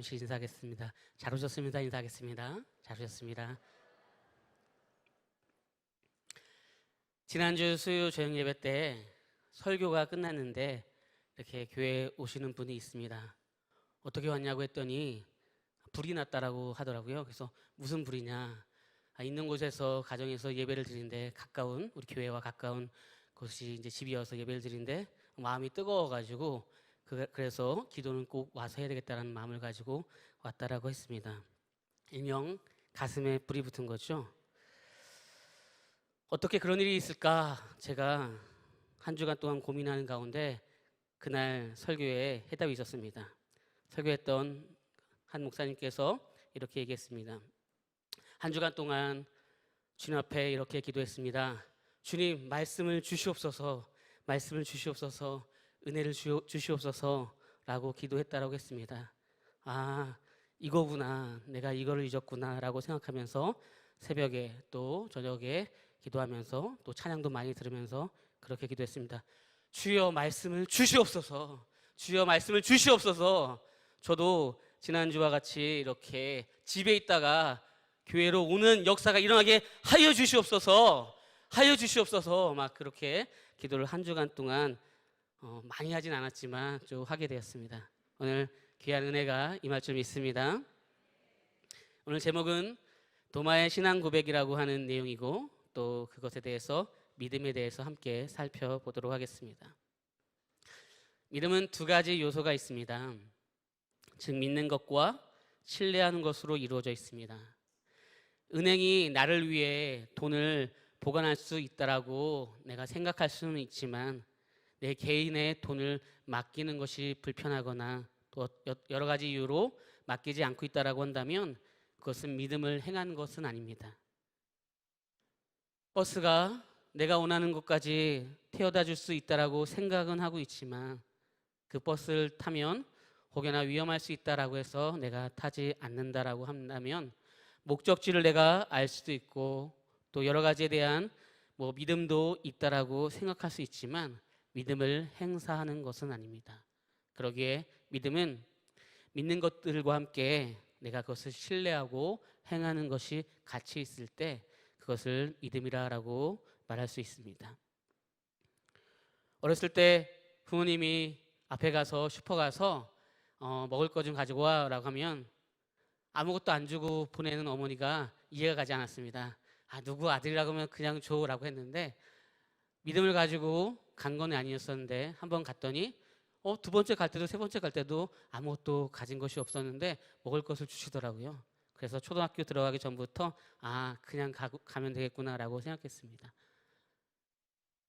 잠시 인사하겠습니다. 잘 오셨습니다. 인사하겠습니다. 잘 오셨습니다. 지난주 수요 저녁 예배 때 설교가 끝났는데 이렇게 교회에 오시는 분이 있습니다. 어떻게 왔냐고 했더니 불이 났다라고 하더라고요. 그래서 무슨 불이냐? 있는 곳에서 가정에서 예배를 드리는데 가까운 우리 교회와 가까운 곳이 이제 집이어서 예배를 드리는데 마음이 뜨거워가지고 그래서 기도는 꼭 와서 해야 되겠다는 마음을 가지고 왔다라고 했습니다. 일명 가슴에 불이 붙은 거죠. 어떻게 그런 일이 있을까? 제가 한 주간 동안 고민하는 가운데 그날 설교에 해답이 있었습니다. 설교했던 한 목사님께서 이렇게 얘기했습니다. 한 주간 동안 주님 앞에 이렇게 기도했습니다. 주님, 말씀을 주시옵소서, 말씀을 주시옵소서, 은혜를 주시옵소서라고 기도했다라고 했습니다. 아, 이거구나, 내가 이거를 잊었구나라고 생각하면서 새벽에 또 저녁에 기도하면서 또 찬양도 많이 들으면서 그렇게 기도했습니다. 주여 말씀을 주시옵소서, 주여 말씀을 주시옵소서. 저도 지난주와 같이 이렇게 집에 있다가 교회로 오는 역사가 일어나게 하여 주시옵소서, 하여 주시옵소서 막 그렇게 기도를 한 주간 동안 많이 하진 않았지만 좀 하게 되었습니다. 오늘 귀한 은혜가 임할 줄 믿습니다. 오늘 제목은 도마의 신앙 고백이라고 하는 내용이고 또 그것에 대해서 믿음에 대해서 함께 살펴보도록 하겠습니다. 믿음은 두 가지 요소가 있습니다. 즉 믿는 것과 신뢰하는 것으로 이루어져 있습니다. 은행이 나를 위해 돈을 보관할 수 있다라고 내가 생각할 수는 있지만 내 개인의 돈을 맡기는 것이 불편하거나 또 여러 가지 이유로 맡기지 않고 있다라고 한다면 그것은 믿음을 행하는 것은 아닙니다. 버스가 내가 원하는 곳까지 태워다 줄 수 있다라고 생각은 하고 있지만 그 버스를 타면 혹여나 위험할 수 있다라고 해서 내가 타지 않는다라고 한다면 목적지를 내가 알 수도 있고 또 여러 가지에 대한 믿음도 있다라고 생각할 수 있지만 믿음을 행사하는 것은 아닙니다. 그러기에 믿음은 믿는 것들과 함께 내가 그것을 신뢰하고 행하는 것이 같이 있을 때 그것을 믿음이라고 말할 수 있습니다. 어렸을 때 부모님이 앞에 가서 슈퍼 가서 먹을 거 좀 가지고 와라고 하면 아무것도 안 주고 보내는 어머니가 이해가 가지 않았습니다. 누구 아들이라고 하면 그냥 줘라고 했는데 믿음을 가지고 간 건 아니었었는데 한번 갔더니 두 번째 갈 때도 세 번째 갈 때도 아무것도 가진 것이 없었는데 먹을 것을 주시더라고요. 그래서 초등학교 들어가기 전부터 그냥 가면 되겠구나라고 생각했습니다.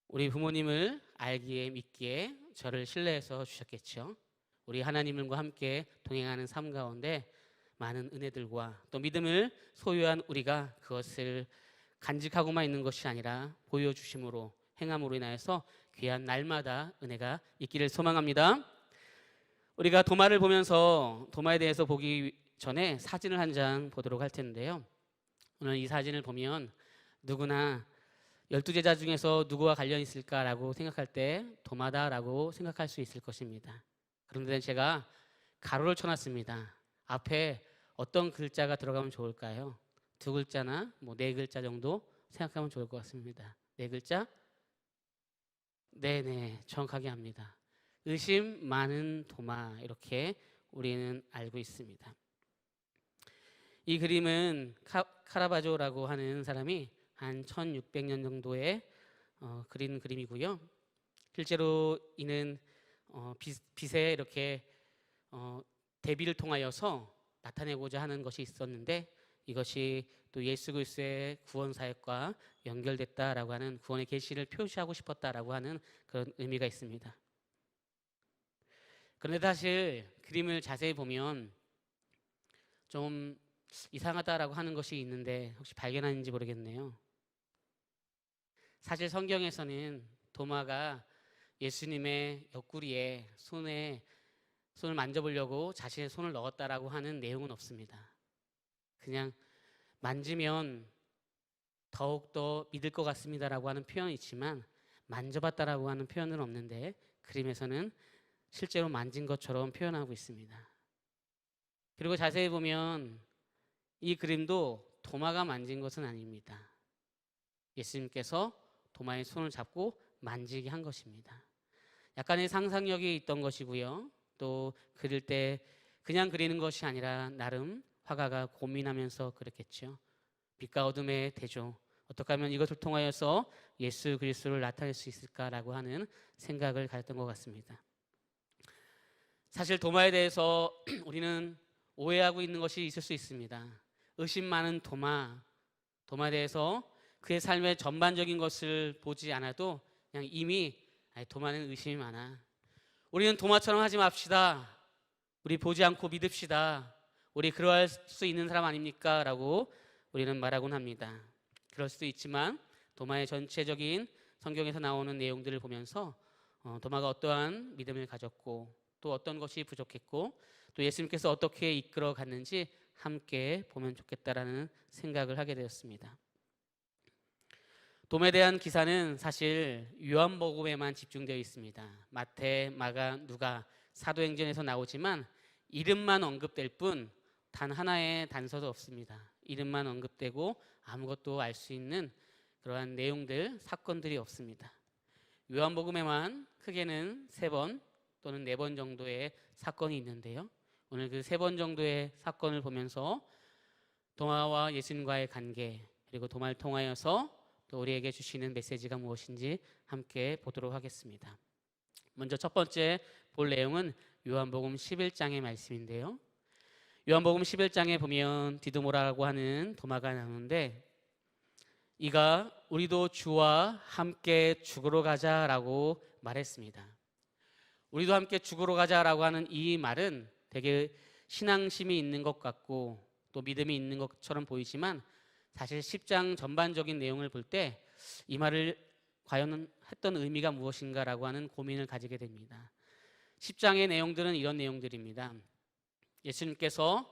우리 부모님을 알기에 믿기에 저를 신뢰해서 주셨겠죠. 우리 하나님과 함께 동행하는 삶 가운데 많은 은혜들과 또 믿음을 소유한 우리가 그것을 간직하고만 있는 것이 아니라 보여주심으로 행함으로 인하여서 귀한 날마다 은혜가 있기를 소망합니다. 우리가 도마를 보면서 도마에 대해서 보기 전에 사진을 한 장 보도록 할 텐데요. 오늘 이 사진을 보면 누구나 12제자 중에서 누구와 관련이 있을까라고 생각할 때 도마다라고 생각할 수 있을 것입니다. 그런데 제가 가로를 쳐놨습니다. 앞에 어떤 글자가 들어가면 좋을까요? 두 글자나 네 글자 정도 생각하면 좋을 것 같습니다. 네 글자? 네네, 정확하게 합니다. 의심 많은 도마, 이렇게 우리는 알고 있습니다. 이 그림은 카라바조라고 하는 사람이 한 1600년 정도에 그린 그림이고요. 실제로 이는 빛에 이렇게 대비를 통하여서 나타내고자 하는 것이 있었는데 이것이 또 예수 그리스도의 구원 사역과 연결됐다라고 하는 구원의 계시를 표시하고 싶었다라고 하는 그런 의미가 있습니다. 그런데 사실 그림을 자세히 보면 좀 이상하다라고 하는 것이 있는데 혹시 발견하는지 모르겠네요. 사실 성경에서는 도마가 예수님의 옆구리에 손을 만져보려고 자신의 손을 넣었다라고 하는 내용은 없습니다. 그냥 만지면 더욱더 믿을 것 같습니다라고 하는 표현이 있지만 만져봤다라고 하는 표현은 없는데 그림에서는 실제로 만진 것처럼 표현하고 있습니다. 그리고 자세히 보면 이 그림도 도마가 만진 것은 아닙니다. 예수님께서 도마의 손을 잡고 만지게 한 것입니다. 약간의 상상력이 있던 것이고요. 또 그릴 때 그냥 그리는 것이 아니라 나름 화가가 고민하면서 그랬겠죠. 빛과 어둠의 대조, 어떻게 하면 이것을 통하여서 예수 그리스도를 나타낼 수 있을까라고 하는 생각을 가졌던 것 같습니다. 사실 도마에 대해서 우리는 오해하고 있는 것이 있을 수 있습니다. 의심 많은 도마에 대해서 그의 삶의 전반적인 것을 보지 않아도 그냥 이미 도마는 의심이 많아. 우리는 도마처럼 하지 맙시다. 우리 보지 않고 믿읍시다. 우리 그러할 수 있는 사람 아닙니까? 라고 우리는 말하곤 합니다. 그럴 수도 있지만 도마의 전체적인 성경에서 나오는 내용들을 보면서 도마가 어떠한 믿음을 가졌고 또 어떤 것이 부족했고 또 예수님께서 어떻게 이끌어 갔는지 함께 보면 좋겠다라는 생각을 하게 되었습니다. 도마에 대한 기사는 사실 요한복음에만 집중되어 있습니다. 마태, 마가, 누가, 사도행전에서 나오지만 이름만 언급될 뿐 단 하나의 단서도 없습니다. 이름만 언급되고 아무것도 알 수 있는 그러한 내용들, 사건들이 없습니다. 요한복음에만 크게는 3번 또는 4번 정도의 사건이 있는데요. 오늘 그 3번 정도의 사건을 보면서 도마와 예수님과의 관계, 그리고 도마를 통하여서 또 우리에게 주시는 메시지가 무엇인지 함께 보도록 하겠습니다. 먼저 첫 번째 볼 내용은 요한복음 11장의 말씀인데요. 요한복음 11장에 보면 디두모라고 하는 도마가 나오는데 이가 우리도 주와 함께 죽으러 가자라고 말했습니다. 우리도 함께 죽으러 가자라고 하는 이 말은 되게 신앙심이 있는 것 같고 또 믿음이 있는 것처럼 보이지만 사실 10장 전반적인 내용을 볼 때 이 말을 과연 했던 의미가 무엇인가라고 하는 고민을 가지게 됩니다. 10장의 내용들은 이런 내용들입니다. 예수님께서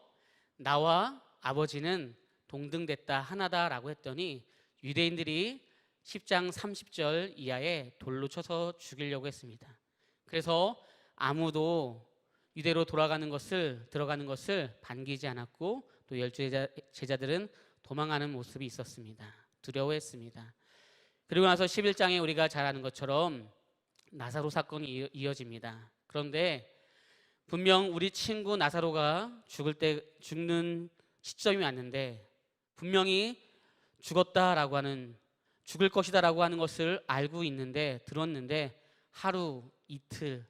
나와 아버지는 동등됐다 하나다라고 했더니 유대인들이 10장 30절 이하에 돌로 쳐서 죽이려고 했습니다. 그래서 아무도 유대로 들어가는 것을 반기지 않았고 또 12제자들은 도망하는 모습이 있었습니다. 두려워했습니다. 그리고 나서 11장에 우리가 잘 아는 것처럼 나사로 사건이 이어집니다. 그런데 분명 우리 친구 나사로가 죽는 시점이 왔는데 분명히 죽을 것이다라고 하는 것을 알고 들었는데 하루, 이틀,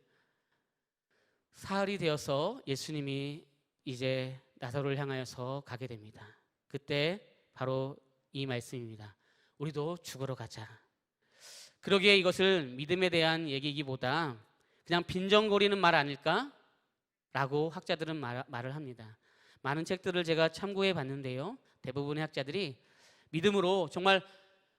사흘이 되어서 예수님이 이제 나사로를 향하여서 가게 됩니다. 그때 바로 이 말씀입니다. 우리도 죽으러 가자. 그러기에 이것을 믿음에 대한 얘기이기보다 그냥 빈정거리는 말 아닐까? 라고 학자들은 말을 합니다. 많은 책들을 제가 참고해 봤는데요. 대부분의 학자들이 믿음으로 정말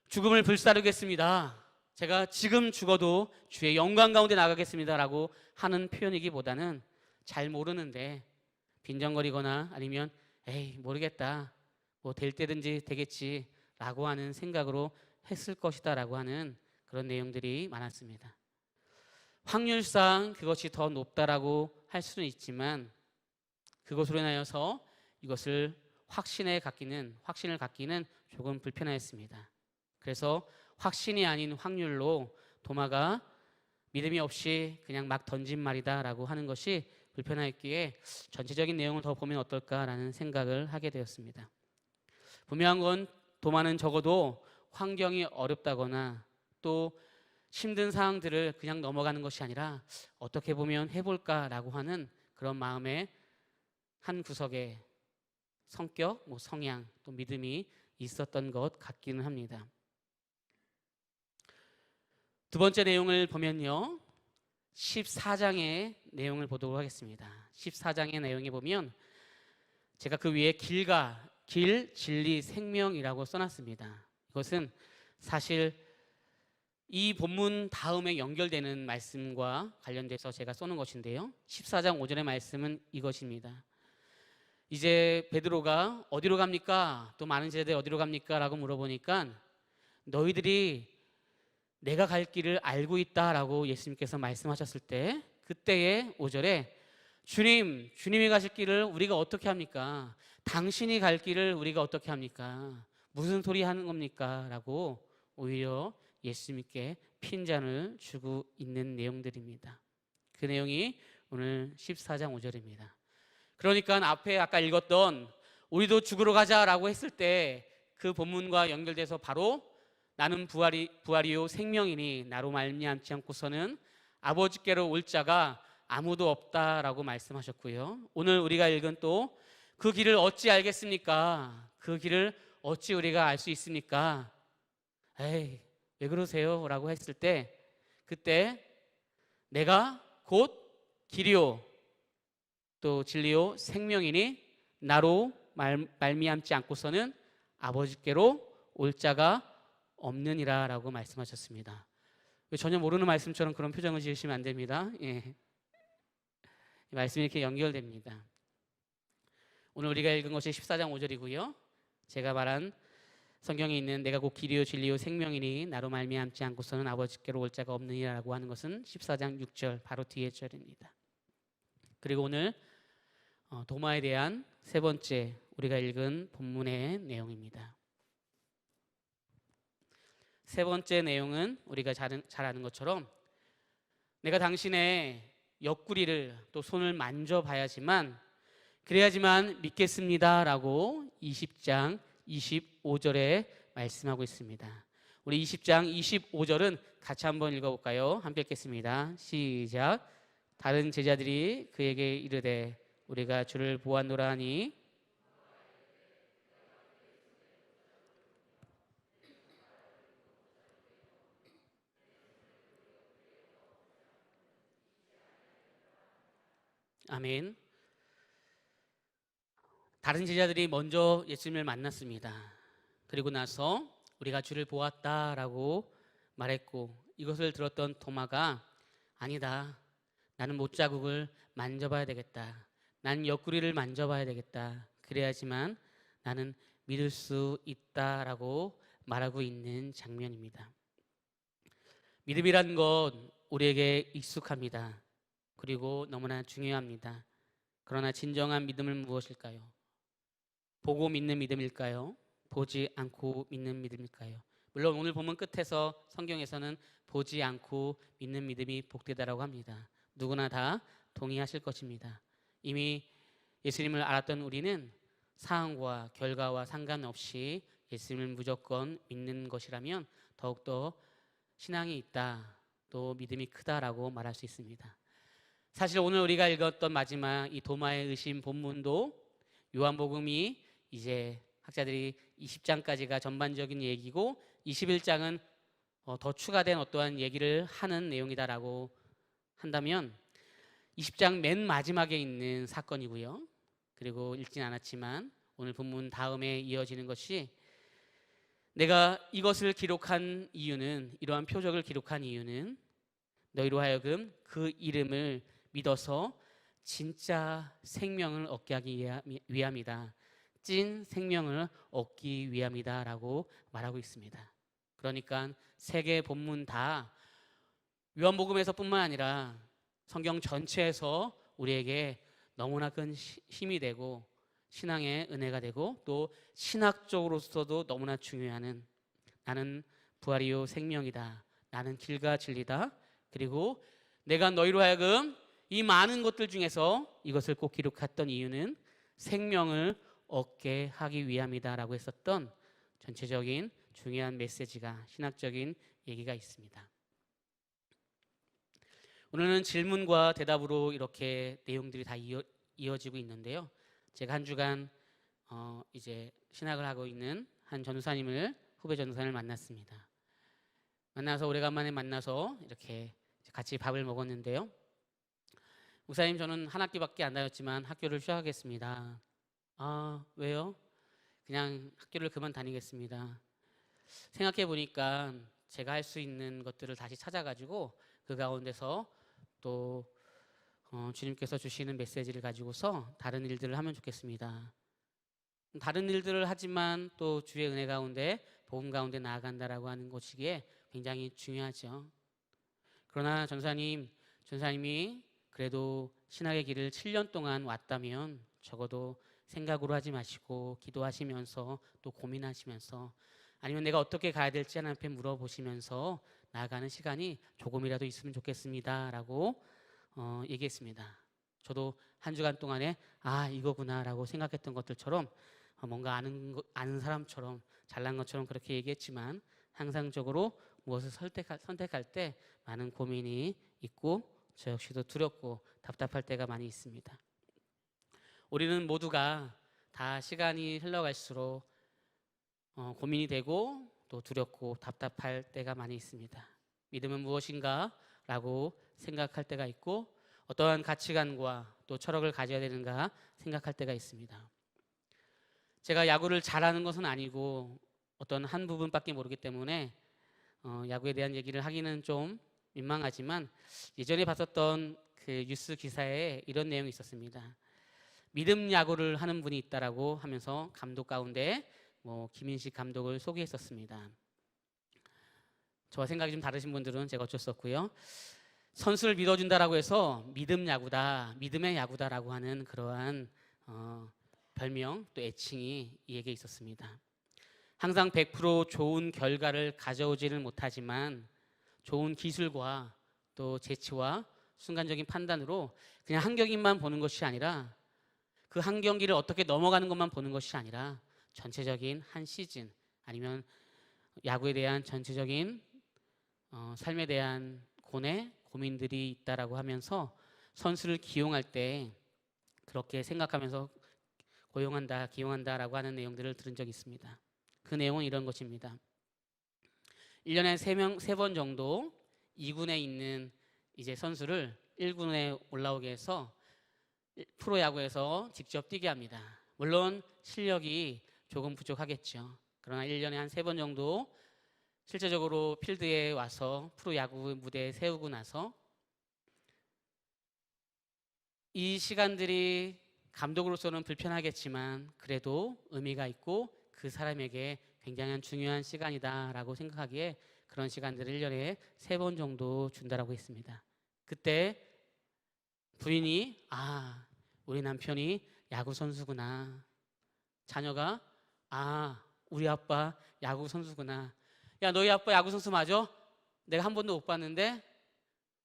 죽음을 불사르겠습니다. 제가 지금 죽어도 주의 영광 가운데 나가겠습니다. 라고 하는 표현이기보다는 잘 모르는데 빈정거리거나 아니면 에이 모르겠다. 뭐 될 때든지 되겠지. 라고 하는 생각으로 했을 것이다. 라고 하는 그런 내용들이 많았습니다. 확률상 그것이 더 높다라고 할 수는 있지만 그것으로 인하여서 이것을 확신을 갖기는 조금 불편하였습니다. 그래서 확신이 아닌 확률로 도마가 믿음이 없이 그냥 막 던진 말이다라고 하는 것이 불편하였기에 전체적인 내용을 더 보면 어떨까라는 생각을 하게 되었습니다. 분명한 건 도마는 적어도 환경이 어렵다거나 또 힘든 상황들을 그냥 넘어가는 것이 아니라 어떻게 보면 해볼까라고 하는 그런 마음의 한 구석에 성격, 성향, 또 믿음이 있었던 것 같기는 합니다. 두 번째 내용을 보면요. 14장의 내용을 보도록 하겠습니다. 14장의 내용에 보면 제가 그 위에 길, 진리, 생명이라고 써놨습니다. 이것은 사실 이 본문 다음에 연결되는 말씀과 관련돼서 제가 써놓은 것인데요. 14장 5절의 말씀은 이것입니다. 이제 베드로가 어디로 갑니까? 또 많은 제자들이 어디로 갑니까? 라고 물어보니까 너희들이 내가 갈 길을 알고 있다라고 예수님께서 말씀하셨을 때 그때의 5절에 주님이 가실 길을 우리가 어떻게 합니까? 당신이 갈 길을 우리가 어떻게 합니까? 무슨 소리 하는 겁니까? 라고 오히려 예수님께 핀잔을 주고 있는 내용들입니다. 그 내용이 오늘 14장 5절입니다. 그러니까 앞에 아까 읽었던 우리도 죽으러 가자라고 했을 때 그 본문과 연결돼서 바로 나는 부활이요 생명이니 나로 말미암지 않고서는 아버지께로 올 자가 아무도 없다라고 말씀하셨고요. 오늘 우리가 읽은 또 그 길을 어찌 알겠습니까? 그 길을 어찌 우리가 알 수 있습니까? 에이, 왜 그러세요? 라고 했을 때 그때 내가 곧 길이요 또 진리요 생명이니 나로 말미암지 않고서는 아버지께로 올 자가 없느니라 라고 말씀하셨습니다. 전혀 모르는 말씀처럼 그런 표정을 지으시면 안 됩니다. 예. 말씀이 이렇게 연결됩니다. 오늘 우리가 읽은 것이 14장 5절이고요. 제가 말한 성경에 있는 내가 곧 길이요 진리요 생명이니 나로 말미암지 않고서는 아버지께로 올 자가 없느니라고 하는 것은 14장 6절 바로 뒤의 절입니다. 그리고 오늘 도마에 대한 세 번째 우리가 읽은 본문의 내용입니다. 세 번째 내용은 우리가 잘 아는 것처럼 내가 당신의 옆구리를 또 손을 만져봐야지만 그래야지만 믿겠습니다 라고 20장 25절에 말씀하고 있습니다. 우리 20장 25절은 같이 한번 읽어볼까요? 함께 읽겠습니다. 시작. 다른 제자들이 그에게 이르되 우리가 주를 보았노라 하니 아멘. 다른 제자들이 먼저 예수님을 만났습니다. 그리고 나서 우리가 주를 보았다라고 말했고 이것을 들었던 도마가 아니다. 나는 못자국을 만져봐야 되겠다. 난 옆구리를 만져봐야 되겠다. 그래야지만 나는 믿을 수 있다라고 말하고 있는 장면입니다. 믿음이란 것 우리에게 익숙합니다. 그리고 너무나 중요합니다. 그러나 진정한 믿음은 무엇일까요? 보고 믿는 믿음일까요? 보지 않고 믿는 믿음일까요? 물론 오늘 본문 끝에서 성경에서는 보지 않고 믿는 믿음이 복되다라고 합니다. 누구나 다 동의하실 것입니다. 이미 예수님을 알았던 우리는 상황과 결과와 상관없이 예수님을 무조건 믿는 것이라면 더욱더 신앙이 있다, 또 믿음이 크다라고 말할 수 있습니다. 사실 오늘 우리가 읽었던 마지막 이 도마의 의심 본문도 요한복음이 이제 학자들이 20장까지가 전반적인 얘기고 21장은 더 추가된 어떠한 얘기를 하는 내용이다라고 한다면 20장 맨 마지막에 있는 사건이고요. 그리고 읽진 않았지만 오늘 본문 다음에 이어지는 것이 내가 이것을 기록한 이유는 이러한 표적을 기록한 이유는 너희로 하여금 그 이름을 믿어서 진짜 생명을 얻게 하기 위함이다. 찐 생명을 얻기 위함이다 라고 말하고 있습니다. 그러니까 세 개 본문 다 요한복음에서 뿐만 아니라 성경 전체에서 우리에게 너무나 큰 힘이 되고 신앙의 은혜가 되고 또 신학적으로서도 너무나 중요한 나는 부활이요 생명이다. 나는 길과 진리다. 그리고 내가 너희로 하여금 이 많은 것들 중에서 이것을 꼭 기록했던 이유는 생명을 얻게 하기 위함이다라고 했었던 전체적인 중요한 메시지가 신학적인 얘기가 있습니다. 오늘은 질문과 대답으로 이렇게 내용들이 다 이어지고 있는데요. 제가 한 주간 이제 신학을 하고 있는 한 전도사님을 후배 전도사님을 만났습니다. 만나서 오래간만에 만나서 이렇게 같이 밥을 먹었는데요. 목사님 저는 한 학기밖에 안 다녔지만 학교를 휴학하겠습니다. 아 왜요? 그냥 학교를 그만 다니겠습니다. 생각해 보니까 제가 할 수 있는 것들을 다시 찾아가지고 그 가운데서 또 주님께서 주시는 메시지를 가지고서 다른 일들을 하면 좋겠습니다. 다른 일들을 하지만 또 주의 은혜 가운데 복음 가운데 나아간다라고 하는 것이기에 굉장히 중요하죠. 그러나 전사님이 그래도 신학의 길을 7년 동안 왔다면 적어도 생각으로 하지 마시고 기도하시면서 또 고민하시면서 아니면 내가 어떻게 가야 될지 하나님 앞에 물어보시면서 나아가는 시간이 조금이라도 있으면 좋겠습니다 라고 얘기했습니다. 저도 한 주간 동안에 이거구나 라고 생각했던 것들처럼 뭔가 아는 사람처럼 잘난 것처럼 그렇게 얘기했지만 항상적으로 무엇을 선택할 때 많은 고민이 있고 저 역시도 두렵고 답답할 때가 많이 있습니다. 우리는 모두가 다 시간이 흘러갈수록 고민이 되고 또 두렵고 답답할 때가 많이 있습니다. 믿음은 무엇인가? 라고 생각할 때가 있고 어떠한 가치관과 또 철학을 가져야 되는가 생각할 때가 있습니다. 제가 야구를 잘하는 것은 아니고 어떤 한 부분밖에 모르기 때문에 야구에 대한 얘기를 하기는 좀 민망하지만 예전에 봤었던 그 뉴스 기사에 이런 내용이 있었습니다. 믿음 야구를 하는 분이 있다라고 하면서 감독 가운데 김인식 감독을 소개했었습니다. 저와 생각이 좀 다르신 분들은 제가 어쩔 수 없고요. 선수를 믿어준다라고 해서 믿음 야구다, 믿음의 야구다라고 하는 그러한 별명 또 애칭이 이에게 있었습니다. 항상 100% 좋은 결과를 가져오지는 못하지만 좋은 기술과 또 재치와 순간적인 판단으로 그냥 한 경기만 보는 것이 아니라 그 한 경기를 어떻게 넘어가는 것만 보는 것이 아니라 전체적인 한 시즌 아니면 야구에 대한 전체적인 삶에 대한 고민들이 있다라고 하면서 선수를 기용할 때 그렇게 생각하면서 기용한다라고 하는 내용들을 들은 적이 있습니다. 그 내용은 이런 것입니다. 1년에 3번 정도 2군에 있는 이제 선수를 1군에 올라오게 해서 프로야구에서 직접 뛰게 합니다. 물론 실력이 조금 부족하겠죠. 그러나 1년에 한 3번 정도 실제적으로 필드에 와서 프로야구 무대에 세우고 나서 이 시간들이 감독으로서는 불편하겠지만 그래도 의미가 있고 그 사람에게 굉장히 중요한 시간이다라고 생각하기에 그런 시간들을 1년에 3번 정도 준다라고 했습니다. 그때 부인이 우리 남편이 야구 선수구나. 자녀가 우리 아빠 야구 선수구나. 야, 너희 아빠 야구 선수 맞아? 내가 한 번도 못 봤는데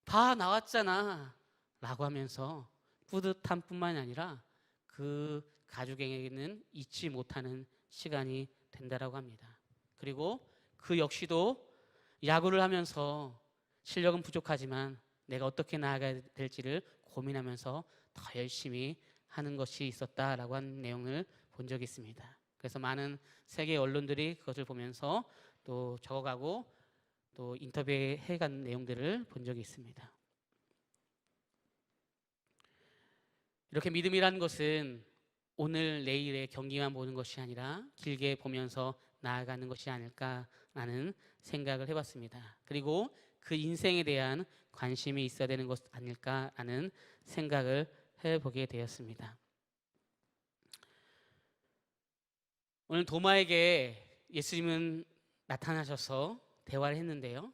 봐 나왔잖아 라고 하면서 뿌듯함 뿐만이 아니라 그 가족에게는 잊지 못하는 시간이 된다라고 합니다. 그리고 그 역시도 야구를 하면서 실력은 부족하지만 내가 어떻게 나아가야 될지를 고민하면서 더 열심히 하는 것이 있었다라고 하는 내용을 본 적이 있습니다. 그래서 많은 세계 언론들이 그것을 보면서 또 적어가고 또 인터뷰해간 내용들을 본 적이 있습니다. 이렇게 믿음이라는 것은 오늘 내일의 경기만 보는 것이 아니라 길게 보면서 나아가는 것이 아닐까라는 생각을 해봤습니다. 그리고 그 인생에 대한 관심이 있어야 되는 것 아닐까라는 생각을 해보게 되었습니다. 오늘 도마에게 예수님은 나타나셔서 대화를 했는데요.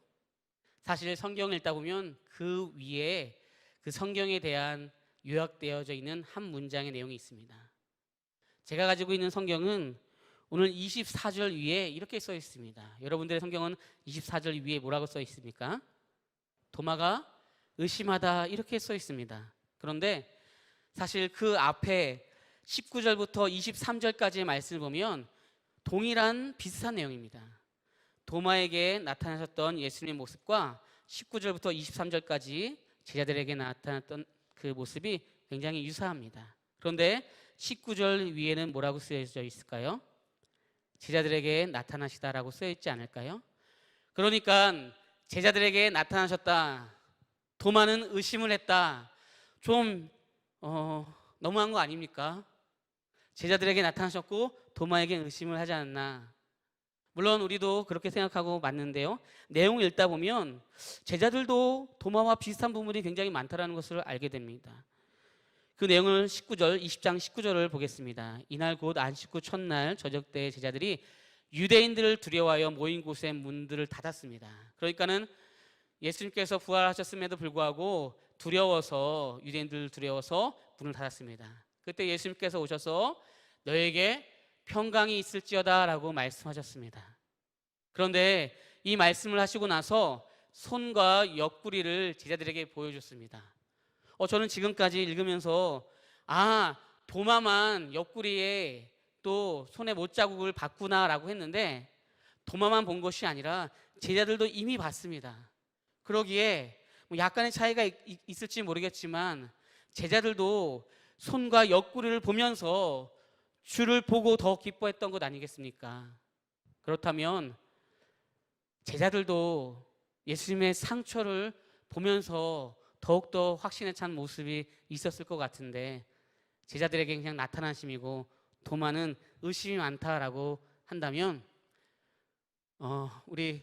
사실 성경을 읽다 보면 그 위에 그 성경에 대한 요약되어져 있는 한 문장의 내용이 있습니다. 제가 가지고 있는 성경은 오늘 24절 위에 이렇게 써 있습니다. 여러분들의 성경은 24절 위에 뭐라고 써 있습니까? 도마가 의심하다 이렇게 써 있습니다. 그런데 사실 그 앞에 19절부터 23절까지의 말씀을 보면 동일한 비슷한 내용입니다. 도마에게 나타나셨던 예수님의 모습과 19절부터 23절까지 제자들에게 나타났던 그 모습이 굉장히 유사합니다. 그런데 19절 위에는 뭐라고 쓰여져 있을까요? 제자들에게 나타나시다라고 쓰여 있지 않을까요? 그러니까 제자들에게 나타나셨다. 도마는 의심을 했다. 좀 너무한 거 아닙니까? 제자들에게 나타나셨고 도마에게 의심을 하지 않았나. 물론 우리도 그렇게 생각하고 맞는데요. 내용을 읽다 보면 제자들도 도마와 비슷한 부분이 굉장히 많다는 것을 알게 됩니다. 그 내용을 20장 19절을 보겠습니다. 이날 곧 안식 후 첫날 저녁 때 제자들이 유대인들을 두려워하여 모인 곳의 문들을 닫았습니다. 그러니까는 예수님께서 부활하셨음에도 불구하고 두려워서, 유대인들 두려워서 문을 닫았습니다. 그때 예수님께서 오셔서 너에게 평강이 있을지어다 라고 말씀하셨습니다. 그런데 이 말씀을 하시고 나서 손과 옆구리를 제자들에게 보여줬습니다. 저는 지금까지 읽으면서 도마만 옆구리에 또 손에 못자국을 봤구나 라고 했는데, 도마만 본 것이 아니라 제자들도 이미 봤습니다. 그러기에 약간의 차이가 있을지 모르겠지만 제자들도 손과 옆구리를 보면서 주를 보고 더 기뻐했던 것 아니겠습니까? 그렇다면 제자들도 예수님의 상처를 보면서 더욱더 확신에 찬 모습이 있었을 것 같은데, 제자들에게 그냥 나타나심이고 도마는 의심이 많다라고 한다면 우리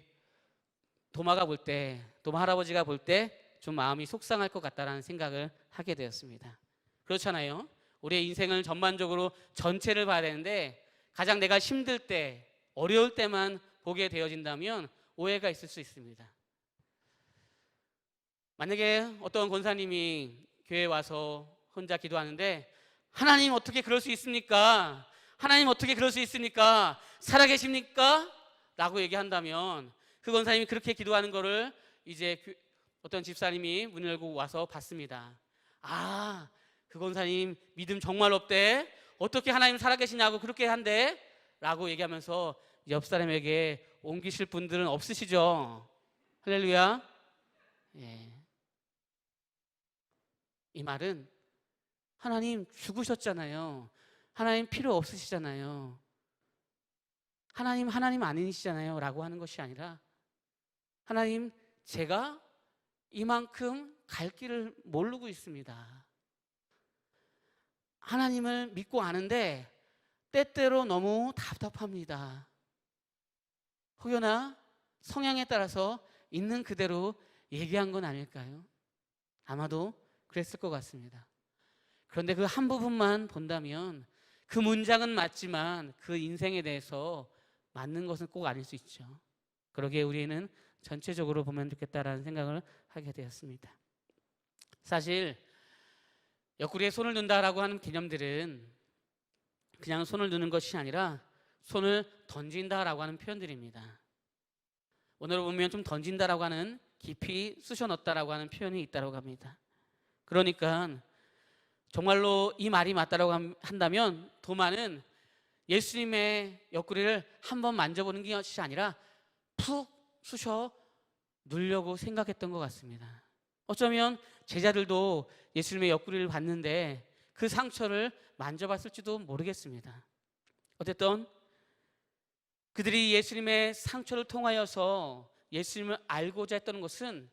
도마 할아버지가 볼 때 좀 마음이 속상할 것 같다라는 생각을 하게 되었습니다. 그렇잖아요. 우리의 인생을 전반적으로 전체를 봐야 되는데 가장 내가 힘들 때, 어려울 때만 보게 되어진다면 오해가 있을 수 있습니다. 만약에 어떤 권사님이 교회에 와서 혼자 기도하는데, 하나님 어떻게 그럴 수 있습니까? 하나님 어떻게 그럴 수 있습니까? 살아계십니까? 라고 얘기한다면 그 권사님이 그렇게 기도하는 거를 이제 어떤 집사님이 문을 열고 와서 봤습니다. 그 권사님 믿음 정말 없대. 어떻게 하나님 살아계시냐고 그렇게 한대? 라고 얘기하면서 옆 사람에게 옮기실 분들은 없으시죠? 할렐루야. 예. 이 말은 하나님 죽으셨잖아요. 하나님 필요 없으시잖아요. 하나님 아니시잖아요 라고 하는 것이 아니라, 하나님 제가 이만큼 갈 길을 모르고 있습니다. 하나님을 믿고 아는데 때때로 너무 답답합니다. 혹여나 성향에 따라서 있는 그대로 얘기한 건 아닐까요? 아마도 그랬을 것 같습니다. 그런데 그 한 부분만 본다면 그 문장은 맞지만 그 인생에 대해서 맞는 것은 꼭 아닐 수 있죠. 그러기에 우리는 전체적으로 보면 좋겠다라는 생각을 하게 되었습니다. 사실 옆구리에 손을 둔다라고 하는 개념들은 그냥 손을 두는 것이 아니라 손을 던진다라고 하는 표현들입니다. 오늘 보면 좀 던진다라고 하는, 깊이 쑤셔 넣었다라고 하는 표현이 있다고 합니다. 그러니까 정말로 이 말이 맞다라고 한다면 도마는 예수님의 옆구리를 한번 만져보는 것이 아니라 푹 쑤셔 누려고 생각했던 것 같습니다. 어쩌면 제자들도 예수님의 옆구리를 봤는데 그 상처를 만져봤을지도 모르겠습니다. 어쨌든 그들이 예수님의 상처를 통하여서 예수님을 알고자 했던 것은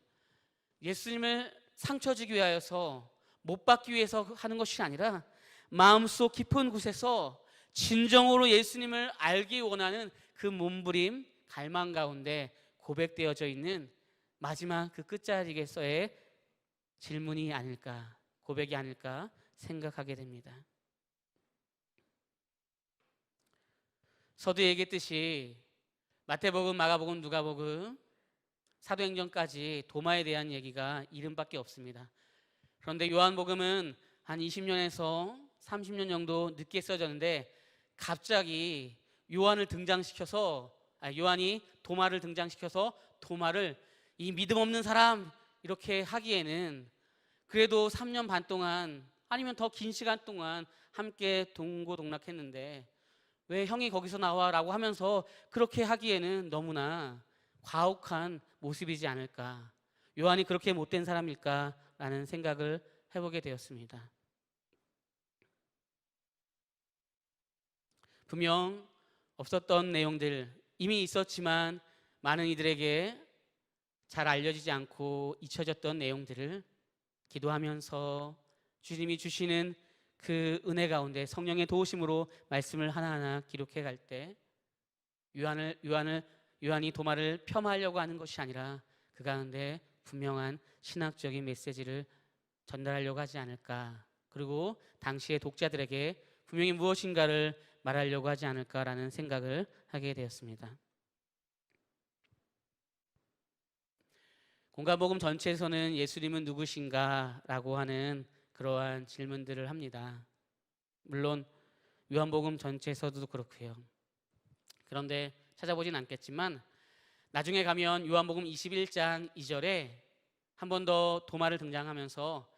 예수님을 상처 주기 위하여서, 못 받기 위해서 하는 것이 아니라 마음속 깊은 곳에서 진정으로 예수님을 알기 원하는 그 몸부림, 갈망 가운데 고백되어져 있는 마지막 그 끝자리에서의 질문이 아닐까, 고백이 아닐까 생각하게 됩니다. 서두에 얘기했듯이 마태복음, 마가복음, 누가복음, 사도행전까지 도마에 대한 얘기가 이름밖에 없습니다. 그런데 요한복음은 한 20년에서 30년 정도 늦게 써졌는데 갑자기 요한이 도마를 등장시켜서 도마를 이 믿음 없는 사람 이렇게 하기에는 그래도 3년 반 동안 아니면 더 긴 시간 동안 함께 동고동락했는데 왜 형이 거기서 나와라고 하면서 그렇게 하기에는 너무나 과혹한 모습이지 않을까, 요한이 그렇게 못된 사람일까라는 생각을 해보게 되었습니다. 분명 없었던 내용들, 이미 있었지만 많은 이들에게 잘 알려지지 않고 잊혀졌던 내용들을 기도하면서 주님이 주시는 그 은혜 가운데 성령의 도우심으로 말씀을 하나하나 기록해 갈 때 요한이 도마를 폄하하려고 하는 것이 아니라 그 가운데 분명한 신학적인 메시지를 전달하려고 하지 않을까, 그리고 당시의 독자들에게 분명히 무엇인가를 말하려고 하지 않을까라는 생각을 하게 되었습니다. 공간복음 전체에서는 예수님은 누구신가라고 하는 그러한 질문들을 합니다. 물론 요한복음 전체에서도 그렇고요. 그런데 찾아보진 않겠지만 나중에 가면 요한복음 21장 2절에 한 번 더 도마를 등장하면서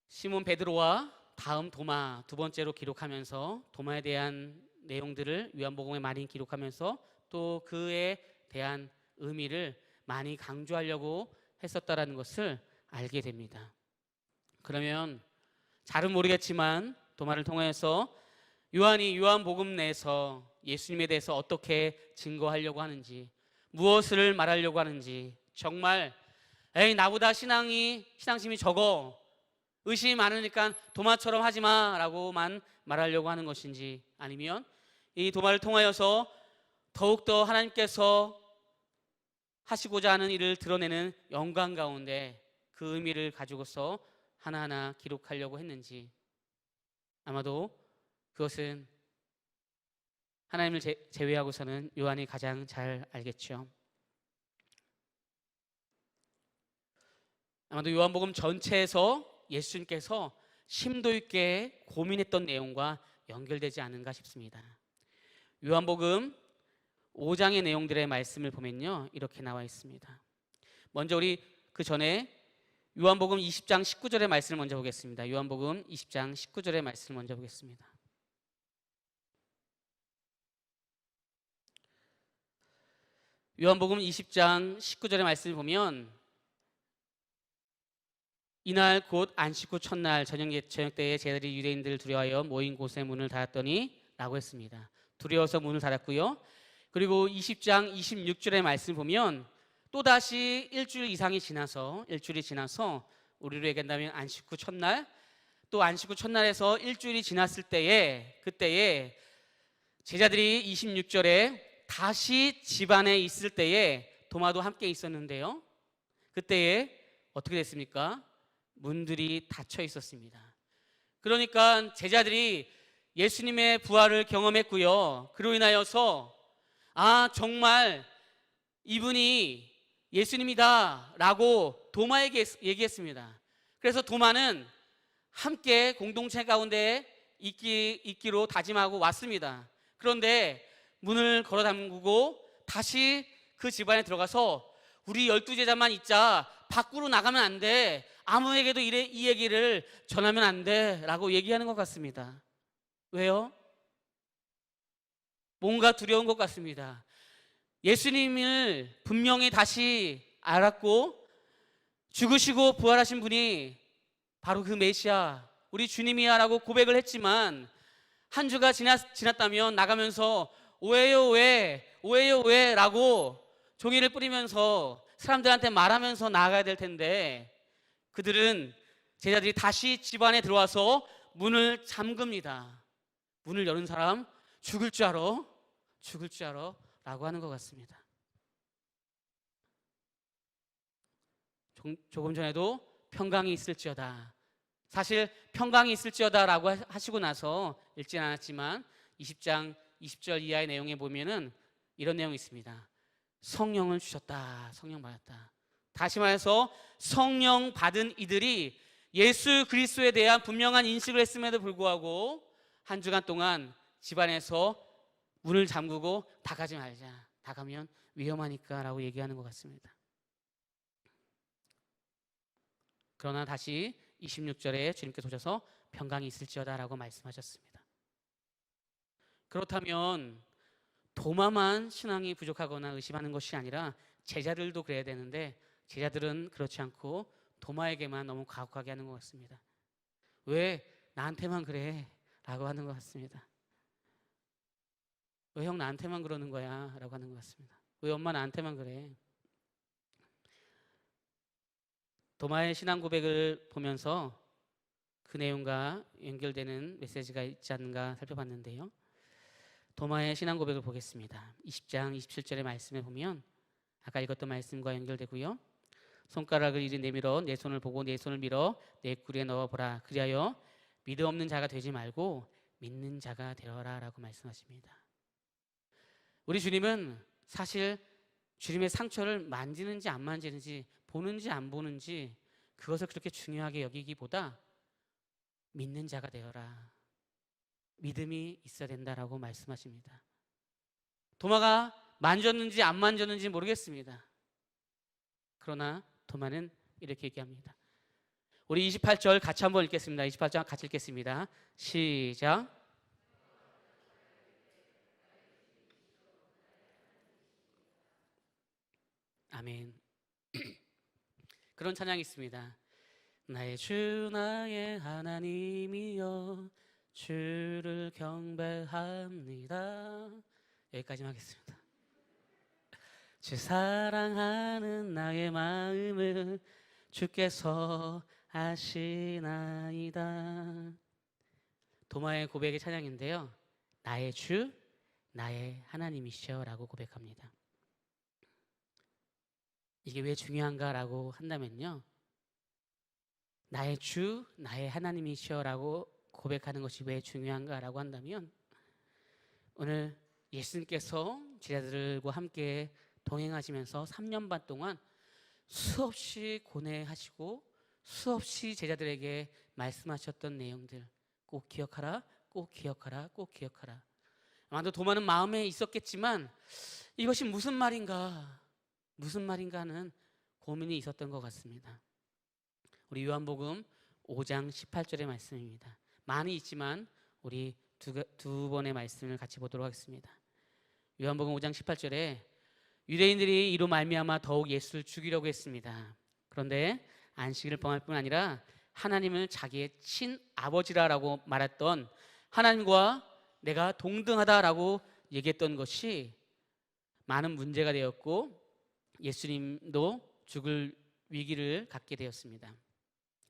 시몬 베드로와 다음 도마 두 번째로 기록하면서 도마에 대한 내용들을 요한복음에 많이 기록하면서 또 그에 대한 의미를 많이 강조하려고 했었다라는 것을 알게 됩니다. 그러면 잘은 모르겠지만 도마를 통해서 요한이 요한복음 내에서 예수님에 대해서 어떻게 증거하려고 하는지, 무엇을 말하려고 하는지, 정말 에이 나보다 신앙심이 적어, 의심이 많으니까 도마처럼 하지마 라고만 말하려고 하는 것인지, 아니면 이 도마를 통하여서 더욱더 하나님께서 하시고자 하는 일을 드러내는 영광 가운데 그 의미를 가지고서 하나하나 기록하려고 했는지, 아마도 그것은 하나님을 제외하고서는 요한이 가장 잘 알겠죠. 아마도 요한복음 전체에서 예수님께서 심도 있게 고민했던 내용과 연결되지 않은가 싶습니다. 요한복음 5장의 내용들의 말씀을 보면요, 이렇게 나와 있습니다. 먼저 우리 그 전에 요한복음 20장 19절의 말씀을 먼저 보겠습니다. 요한복음 20장 19절의 말씀을 먼저 보겠습니다. 요한복음 20장 19절의 말씀을 보면 이날 곧 안식 후 첫날 저녁 때에 제자들이 유대인들을 두려워하여 모인 곳에 문을 닫았더니 라고 했습니다. 두려워서 문을 닫았고요. 그리고 20장 26절의 말씀을 보면 또다시 일주일이 지나서 우리로 얘기한다면 안식 후 첫날, 또 안식 후 첫날에서 일주일이 지났을 때에 그때에 제자들이 26절에 다시 집안에 있을 때에 도마도 함께 있었는데요. 그때에 어떻게 됐습니까? 문들이 닫혀 있었습니다. 그러니까 제자들이 예수님의 부활을 경험했고요. 그로 인하여서 정말 이분이 예수님이다 라고 도마에게 얘기했습니다. 그래서 도마는 함께 공동체 가운데 있기로 다짐하고 왔습니다. 그런데 문을 걸어 잠그고 다시 그 집안에 들어가서 우리 12제자만 있자, 밖으로 나가면 안 돼, 아무에게도 이 얘기를 전하면 안 돼 라고 얘기하는 것 같습니다. 왜요? 뭔가 두려운 것 같습니다. 예수님을 분명히 다시 알았고 죽으시고 부활하신 분이 바로 그 메시아, 우리 주님이야 라고 고백을 했지만 한 주가 지났다면 나가면서 오해요 왜 라고 종이를 뿌리면서 사람들한테 말하면서 나아가야 될 텐데 그들은, 제자들이 다시 집안에 들어와서 문을 잠급니다. 문을 여는 사람 죽을 줄 알아 라고 하는 것 같습니다. 조금 전에도 평강이 있을지어다, 사실 평강이 있을지어다 라고 하시고 나서 읽진 않았지만 20장 20절 이하의 내용에 보면은 이런 내용이 있습니다. 성령을 주셨다, 성령 받았다. 다시 말해서 성령 받은 이들이 예수 그리스도에 대한 분명한 인식을 했음에도 불구하고 한 주간 동안 집안에서 문을 잠그고 다 가지 말자, 다 가면 위험하니까 라고 얘기하는 것 같습니다. 그러나 다시 26절에 주님께서 오셔서 평강이 있을지어다 라고 말씀하셨습니다. 그렇다면 도마만 신앙이 부족하거나 의심하는 것이 아니라 제자들도 그래야 되는데 제자들은 그렇지 않고 도마에게만 너무 가혹하게 하는 것 같습니다. 왜 나한테만 그래? 라고 하는 것 같습니다. 왜 형 나한테만 그러는 거야? 라고 하는 것 같습니다. 왜 엄마 나한테만 그래? 도마의 신앙 고백을 보면서 그 내용과 연결되는 메시지가 있지 않는가 살펴봤는데요. 도마의 신앙 고백을 보겠습니다. 20장 27절의 말씀에 보면 아까 읽었던 말씀과 연결되고요. 손가락을 이리 내밀어 내 손을 보고 내 손을 밀어 내 꿀에 넣어보라. 그리하여 믿음 없는 자가 되지 말고 믿는 자가 되어라 라고 말씀하십니다. 우리 주님은 사실 주님의 상처를 만지는지 안 만지는지, 보는지 안 보는지, 그것을 그렇게 중요하게 여기기보다 믿는 자가 되어라, 믿음이 있어야 된다라고 말씀하십니다. 도마가 만졌는지 안 만졌는지 모르겠습니다. 그러나 도마는 이렇게 얘기합니다. 우리 28절 같이 한번 읽겠습니다. 28절 같이 읽겠습니다. 시작. 아멘. 그런 찬양이 있습니다. 나의 주 나의 하나님이여 주를 경배합니다. 여기까지만 하겠습니다. 주 사랑하는 나의 마음을 주께서 아시나이다. 도마의 고백의 찬양인데요, 나의 주 나의 하나님이시여 라고 고백합니다. 이게 왜 중요한가라고 한다면요, 나의 주 나의 하나님이시여 라고 고백하는 것이 왜 중요한가라고 한다면, 오늘 예수님께서 제자들과 함께 동행하시면서 3년 반 동안 수없이 고뇌하시고 수없이 제자들에게 말씀하셨던 내용들 꼭 기억하라, 꼭 기억하라, 꼭 기억하라. 아마도 도마는 마음에 있었겠지만 이것이 무슨 말인가 하는 고민이 있었던 것 같습니다. 우리 요한복음 5장 18절의 말씀입니다. 많이 있지만 우리 두 번의 말씀을 같이 보도록 하겠습니다. 요한복음 5장 18절에 유대인들이 이로 말미암아 더욱 예수를 죽이려고 했습니다. 그런데 안식일을 범할 뿐 아니라 하나님을 자기의 친아버지라고 말했던 하나님과 내가 동등하다라고 얘기했던 것이 많은 문제가 되었고, 예수님도 죽을 위기를 갖게 되었습니다.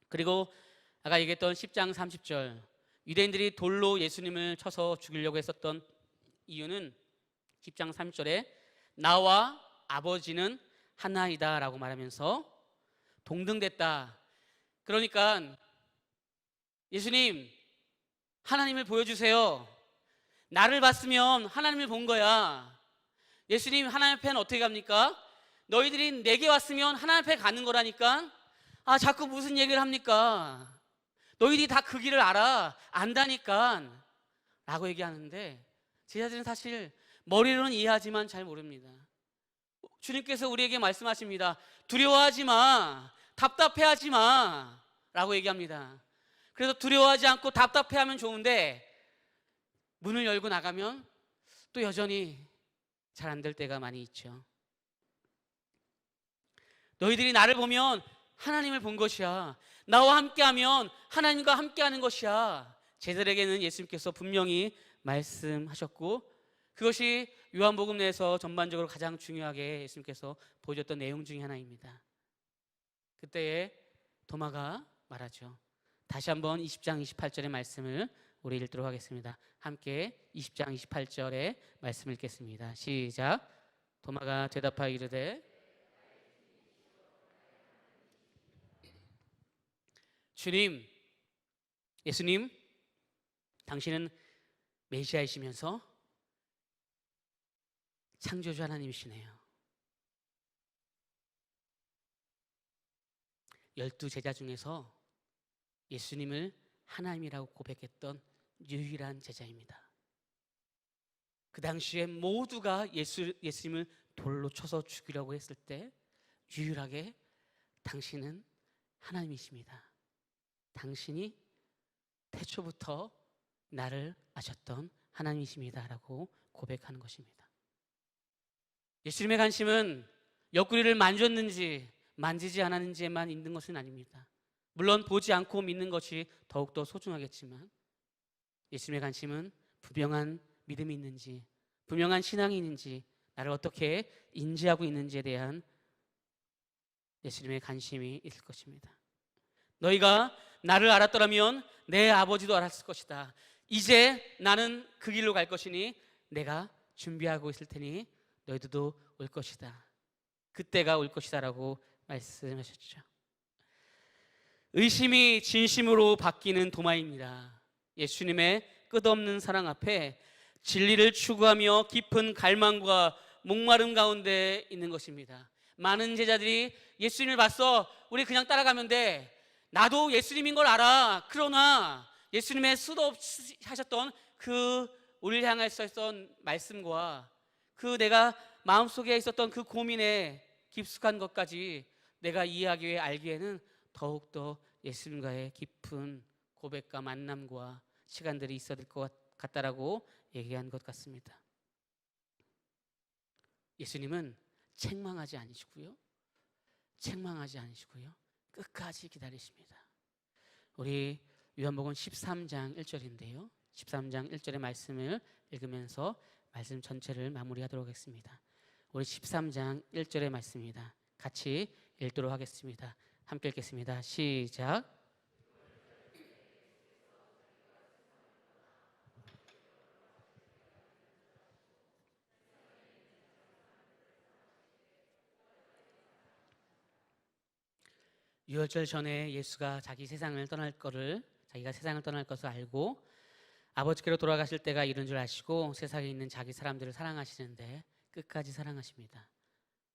그리고 아까 얘기했던 10장 30절, 유대인들이 돌로 예수님을 쳐서 죽이려고 했었던 이유는 10장 30절에 나와 아버지는 하나이다 라고 말하면서 동등됐다. 그러니까 예수님, 하나님을 보여주세요. 나를 봤으면 하나님을 본 거야. 예수님, 하나님 앞에는 어떻게 갑니까? 너희들이 내게 왔으면 하나님 앞에 가는 거라니까. 아, 자꾸 무슨 얘기를 합니까? 너희들이 다 그 길을 안다니까 라고 얘기하는데, 제자들은 사실 머리로는 이해하지만 잘 모릅니다. 주님께서 우리에게 말씀하십니다. 두려워하지 마, 답답해하지 마 라고 얘기합니다. 그래서 두려워하지 않고 답답해하면 좋은데 문을 열고 나가면 또 여전히 잘 안 될 때가 많이 있죠. 너희들이 나를 보면 하나님을 본 것이야. 나와 함께하면 하나님과 함께하는 것이야. 제자들에게는 예수님께서 분명히 말씀하셨고, 그것이 요한복음 내에서 전반적으로 가장 중요하게 예수님께서 보여줬던 내용 중에 하나입니다. 그때에 도마가 말하죠. 다시 한번 20장 28절의 말씀을 우리 읽도록 하겠습니다. 함께 20장 28절의 말씀을 읽겠습니다. 시작. 도마가 대답하여 이르되 주님, 예수님, 당신은 메시아이시면서 창조주 하나님이시네요. 12 제자 중에서 예수님을 하나님이라고 고백했던 유일한 제자입니다. 그 당시에 모두가 예수님을 돌로 쳐서 죽이려고 했을 때 유일하게 당신은 하나님이십니다. 당신이 태초부터 나를 아셨던 하나님이십니다 라고 고백하는 것입니다. 예수님의 관심은 옆구리를 만졌는지 만지지 않았는지에만 있는 것은 아닙니다. 물론 보지 않고 믿는 것이 더욱더 소중하겠지만 예수님의 관심은 분명한 믿음이 있는지, 분명한 신앙이 있는지, 나를 어떻게 인지하고 있는지에 대한 예수님의 관심이 있을 것입니다. 너희가 나를 알았더라면 내 아버지도 알았을 것이다. 이제 나는 그 길로 갈 것이니 내가 준비하고 있을 테니 너희들도 올 것이다. 그때가 올 것이다 라고 말씀하셨죠. 의심이 진심으로 바뀌는 도마입니다. 예수님의 끝없는 사랑 앞에 진리를 추구하며 깊은 갈망과 목마름 가운데 있는 것입니다. 많은 제자들이 예수님을 봤어. 우리 그냥 따라가면 돼. 나도 예수님인 걸 알아. 그러나 예수님의 수도 없이 하셨던 그 우리를 향해서 했던 말씀과 그 내가 마음속에 있었던 그 고민에 깊숙한 것까지 내가 이해하기 위해 알기에는 더욱더 예수님과의 깊은 고백과 만남과 시간들이 있어야 될 것 같다라고 얘기한 것 같습니다. 예수님은 책망하지 않으시고요 끝까지 기다리십니다. 우리 요한복음 13장 1절인데요 13장 1절의 말씀을 읽으면서 말씀 전체를 마무리하도록 하겠습니다. 우리 13장 1절의 말씀입니다. 같이 읽도록 하겠습니다. 함께 읽겠습니다. 시작. 유월절 전에 예수가 자기가 세상을 떠날 것을 알고 아버지께로 돌아가실 때가 이른 줄 아시고 세상에 있는 자기 사람들을 사랑하시는데 끝까지 사랑하십니다.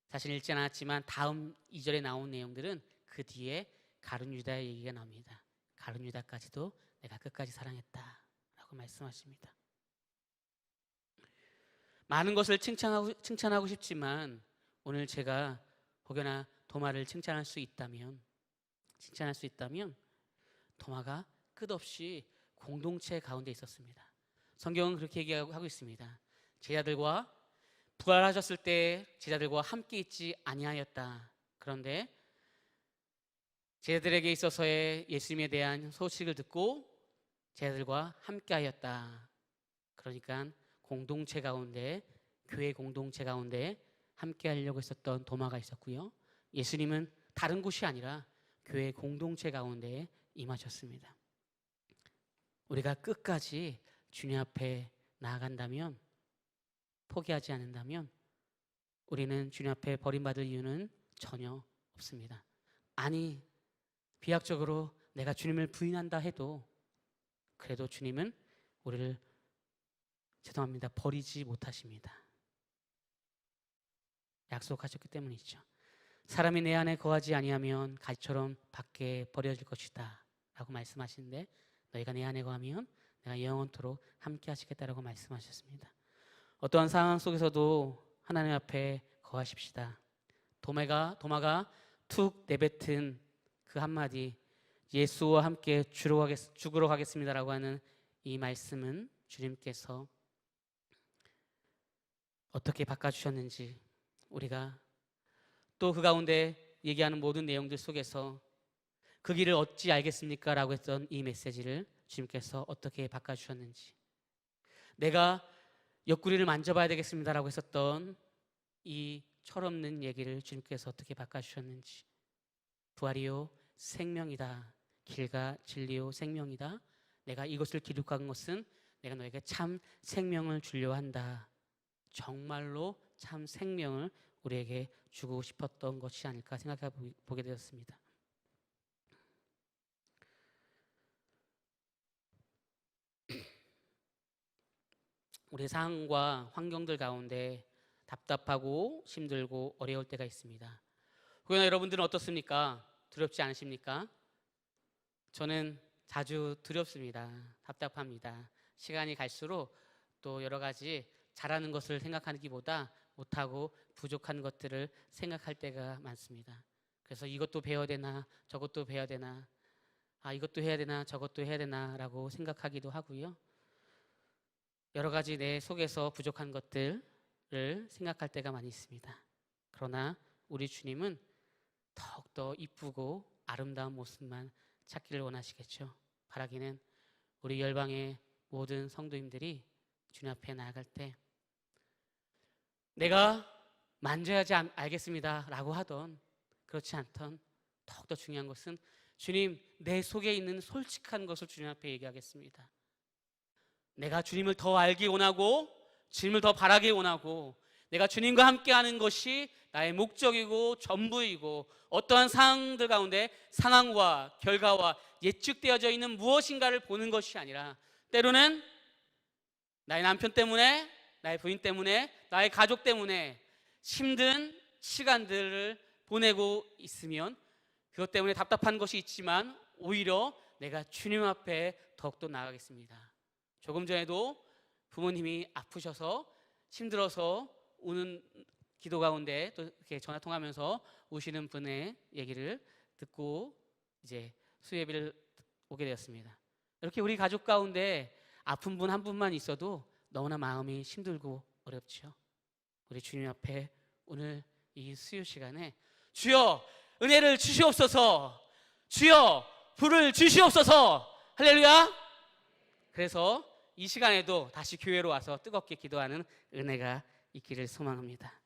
사실 읽지 않았지만 다음 2절에 나온 내용들은 그 뒤에 가룟 유다의 얘기가 나옵니다. 가룟 유다까지도 내가 끝까지 사랑했다라고 말씀하십니다. 많은 것을 칭찬하고 싶지만 오늘 제가 혹여나 도마를 칭찬할 수 있다면 도마가 끝없이 공동체 가운데 있었습니다. 성경은 그렇게 얘기하고 있습니다. 제자들과 부활하셨을 때 제자들과 함께 있지 아니하였다. 그런데 제자들에게 있어서의 예수님에 대한 소식을 듣고 제자들과 함께하였다. 그러니까 공동체 가운데 교회 공동체 가운데 함께하려고 했었던 도마가 있었고요. 예수님은 다른 곳이 아니라 교회 공동체 가운데 임하셨습니다. 우리가 끝까지 주님 앞에 나아간다면 포기하지 않는다면 우리는 주님 앞에 버림받을 이유는 전혀 없습니다. 아니 비약적으로 내가 주님을 부인한다 해도 그래도 주님은 우리를 버리지 못하십니다. 약속하셨기 때문이죠. 사람이 내 안에 거하지 아니하면 가지처럼 밖에 버려질 것이다 라고 말씀하시는데 너희가 내 안에 거하면 내가 영원토록 함께 하시겠다라고 말씀하셨습니다. 어떠한 상황 속에서도 하나님 앞에 거하십시다. 도마가 툭 내뱉은 그 한마디 예수와 함께 죽으러 가겠습니다라고 하는 이 말씀은 주님께서 어떻게 바꿔주셨는지 우리가 또 그 가운데 얘기하는 모든 내용들 속에서 그 길을 어찌 알겠습니까? 라고 했던 이 메시지를 주님께서 어떻게 바꿔주셨는지 내가 옆구리를 만져봐야 되겠습니다 라고 했었던 이 철없는 얘기를 주님께서 어떻게 바꿔주셨는지 부활이요 생명이다 길과 진리요 생명이다 내가 이것을 기록한 것은 내가 너에게 참 생명을 주려 한다 정말로 참 생명을 우리에게 주고 싶었던 것이 아닐까 생각해 보게 되었습니다. 우리 상황과 환경들 가운데 답답하고 힘들고 어려울 때가 있습니다. 혹여나 여러분들은 어떻습니까? 두렵지 않으십니까? 저는 자주 두렵습니다. 답답합니다. 시간이 갈수록 또 여러 가지 잘하는 것을 생각하기보다 못하고 부족한 것들을 생각할 때가 많습니다. 그래서 이것도 배워야 되나 저것도 배워야 되나 이것도 해야 되나 저것도 해야 되나 라고 생각하기도 하고요. 여러 가지 내 속에서 부족한 것들을 생각할 때가 많이 있습니다. 그러나 우리 주님은 더욱더 이쁘고 아름다운 모습만 찾기를 원하시겠죠. 바라기는 우리 열방의 모든 성도님들이 주님 앞에 나아갈 때 내가 만져야지 알겠습니다 라고 하던 그렇지 않던 더욱더 중요한 것은 주님 내 속에 있는 솔직한 것을 주님 앞에 얘기하겠습니다. 내가 주님을 더 알기 원하고 주님을 더 바라기 원하고 내가 주님과 함께하는 것이 나의 목적이고 전부이고 어떠한 상황들 가운데 상황과 결과와 예측되어져 있는 무엇인가를 보는 것이 아니라 때로는 나의 남편 때문에 나의 부인 때문에, 나의 가족 때문에 힘든 시간들을 보내고 있으면 그것 때문에 답답한 것이 있지만 오히려 내가 주님 앞에 더욱더 나아가겠습니다. 조금 전에도 부모님이 아프셔서 힘들어서 우는 기도 가운데 또 이렇게 전화 통하면서 우시는 분의 얘기를 듣고 이제 수예비를 오게 되었습니다. 이렇게 우리 가족 가운데 아픈 분 한 분만 있어도 너무나 마음이 힘들고 어렵죠. 우리 주님 앞에 오늘 이 수요 시간에 주여 은혜를 주시옵소서, 주여 불을 주시옵소서. 할렐루야. 그래서 이 시간에도 다시 교회로 와서 뜨겁게 기도하는 은혜가 있기를 소망합니다.